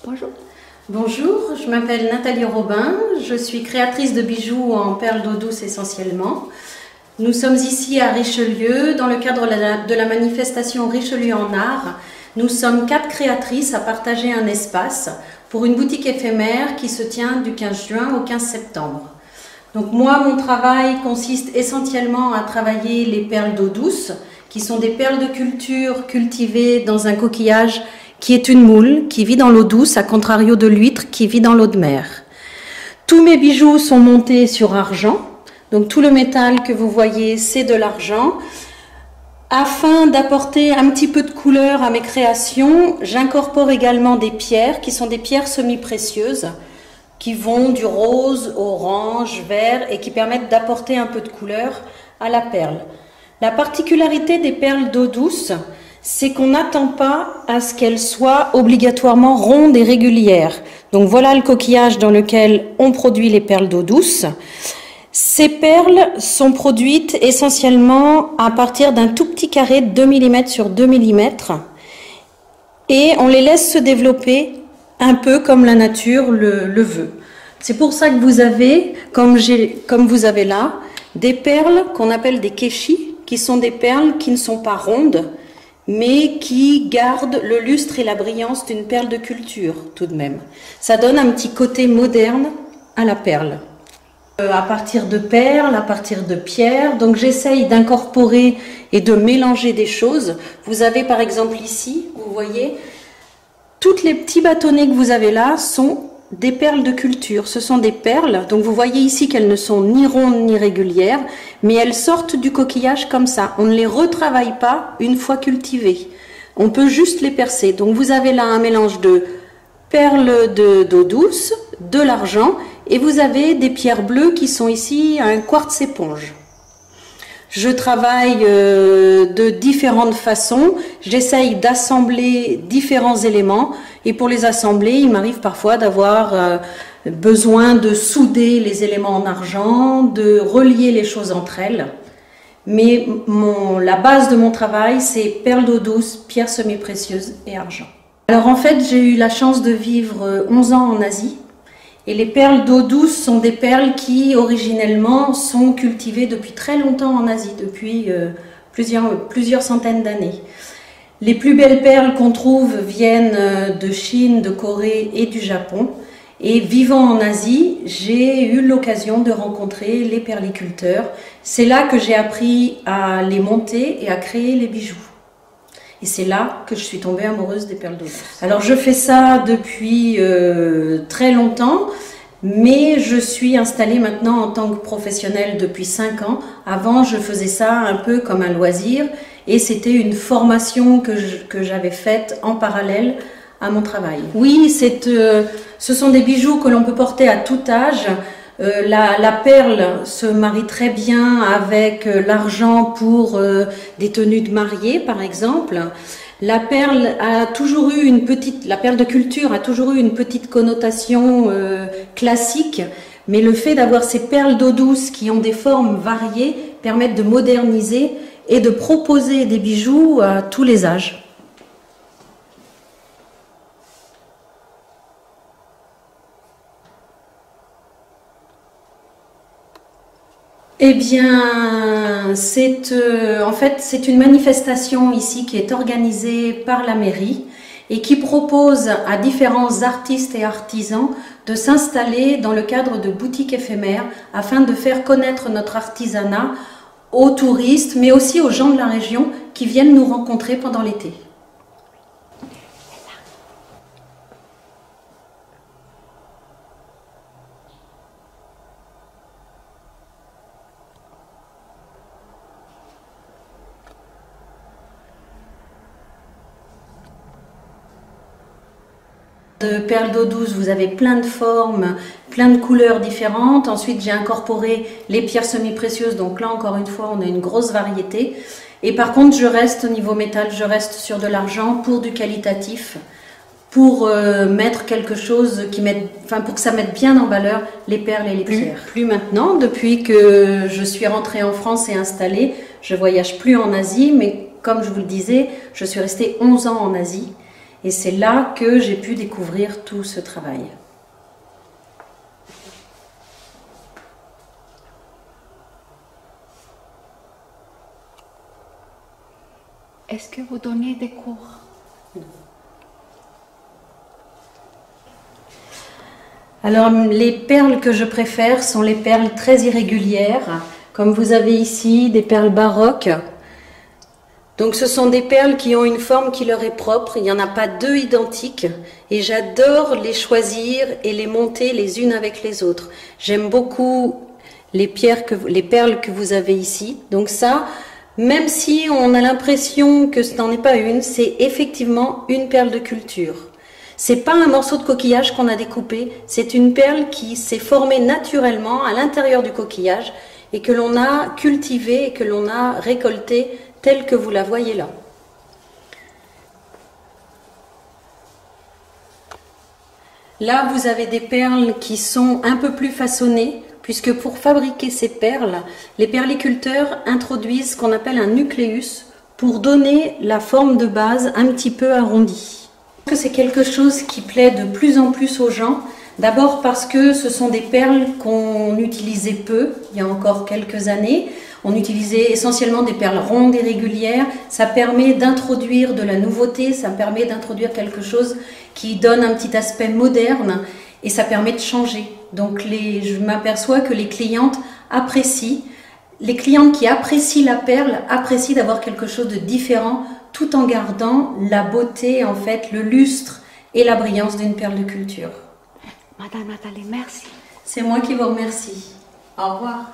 Bonjour. Bonjour, je m'appelle Nathalie Robin, je suis créatrice de bijoux en perles d'eau douce essentiellement. Nous sommes ici à Richelieu dans le cadre de la manifestation Richelieu en art. Nous sommes 4 créatrices à partager un espace pour une boutique éphémère qui se tient du 15 juin au 15 septembre. Donc moi, mon travail consiste essentiellement à travailler les perles d'eau douce, qui sont des perles de culture cultivées dans un coquillage qui est une moule, qui vit dans l'eau douce, à contrario de l'huître qui vit dans l'eau de mer. Tous mes bijoux sont montés sur argent, donc tout le métal que vous voyez, c'est de l'argent. Afin d'apporter un petit peu de couleur à mes créations, j'incorpore également des pierres, qui sont des pierres semi-précieuses, qui vont du rose, orange, vert, et qui permettent d'apporter un peu de couleur à la perle. La particularité des perles d'eau douce, c'est qu'on n'attend pas à ce qu'elles soient obligatoirement rondes et régulières. Donc voilà le coquillage dans lequel on produit les perles d'eau douce. Ces perles sont produites essentiellement à partir d'un tout petit carré de 2 mm sur 2 mm et on les laisse se développer un peu comme la nature le veut. C'est pour ça que vous avez, comme vous avez là, des perles qu'on appelle des kéchis, qui sont des perles qui ne sont pas rondes, mais qui gardent le lustre et la brillance d'une perle de culture tout de même. Ça donne un petit côté moderne à la perle. À partir de perles, à partir de pierres, donc j'essaye d'incorporer et de mélanger des choses. Vous avez par exemple ici, vous voyez, tous les petits bâtonnets que vous avez là sont des perles de culture. Ce sont des perles, donc vous voyez ici qu'elles ne sont ni rondes ni régulières, mais elles sortent du coquillage comme ça. On ne les retravaille pas une fois cultivées. On peut juste les percer. Donc vous avez là un mélange de perles d'eau douce, de l'argent, et vous avez des pierres bleues qui sont ici un quartz éponge. Je travaille de différentes façons, j'essaye d'assembler différents éléments et pour les assembler, il m'arrive parfois d'avoir besoin de souder les éléments en argent, de relier les choses entre elles. Mais la base de mon travail, c'est perles d'eau douce, pierres semi-précieuses et argent. Alors en fait, j'ai eu la chance de vivre 11 ans en Asie. Et les perles d'eau douce sont des perles qui, originellement, sont cultivées depuis très longtemps en Asie, depuis plusieurs centaines d'années. Les plus belles perles qu'on trouve viennent de Chine, de Corée et du Japon. Et vivant en Asie, j'ai eu l'occasion de rencontrer les perliculteurs. C'est là que j'ai appris à les monter et à créer les bijoux. Et c'est là que je suis tombée amoureuse des perles d'eau douce. Alors je fais ça depuis très longtemps, mais je suis installée maintenant en tant que professionnelle depuis 5 ans. Avant, je faisais ça un peu comme un loisir et c'était une formation que j'avais faite en parallèle à mon travail. Oui, ce sont des bijoux que l'on peut porter à tout âge. La perle se marie très bien avec l'argent pour des tenues de mariée par exemple. La perle la perle de culture a toujours eu une petite connotation classique, mais le fait d'avoir ces perles d'eau douce qui ont des formes variées permettent de moderniser et de proposer des bijoux à tous les âges. Eh bien, en fait, c'est une manifestation ici qui est organisée par la mairie et qui propose à différents artistes et artisans de s'installer dans le cadre de boutiques éphémères afin de faire connaître notre artisanat aux touristes, mais aussi aux gens de la région qui viennent nous rencontrer pendant l'été. De perles d'eau douce, vous avez plein de formes, plein de couleurs différentes. Ensuite, j'ai incorporé les pierres semi-précieuses. Donc là, encore une fois, on a une grosse variété. Et par contre, je reste au niveau métal, je reste sur de l'argent pour du qualitatif, pour mettre quelque chose pour que ça mette bien en valeur les perles et les pierres. Plus maintenant, depuis que je suis rentrée en France et installée, je voyage plus en Asie, mais comme je vous le disais, je suis restée 11 ans en Asie. Et c'est là que j'ai pu découvrir tout ce travail. Est-ce que vous donnez des cours? Alors, les perles que je préfère sont les perles très irrégulières, comme vous avez ici, des perles baroques. Donc, ce sont des perles qui ont une forme qui leur est propre, il n'y en a pas deux identiques, et j'adore les choisir et les monter les unes avec les autres. J'aime beaucoup les perles que vous avez ici. Donc ça, même si on a l'impression que ce n'en est pas une, c'est effectivement une perle de culture. C'est pas un morceau de coquillage qu'on a découpé, c'est une perle qui s'est formée naturellement à l'intérieur du coquillage et que l'on a cultivée et que l'on a récoltée telle que vous la voyez là. Là, vous avez des perles qui sont un peu plus façonnées, puisque pour fabriquer ces perles, les perliculteurs introduisent ce qu'on appelle un nucléus pour donner la forme de base un petit peu arrondie. C'est quelque chose qui plaît de plus en plus aux gens, d'abord parce que ce sont des perles qu'on utilisait peu, il y a encore quelques années. On utilisait essentiellement des perles rondes et régulières. Ça permet d'introduire de la nouveauté, ça permet d'introduire quelque chose qui donne un petit aspect moderne et ça permet de changer. Donc je m'aperçois que les clientes apprécient. Les clientes qui apprécient la perle apprécient d'avoir quelque chose de différent tout en gardant la beauté, en fait, le lustre et la brillance d'une perle de culture. Madame Nathalie, merci. C'est moi qui vous remercie. Au revoir.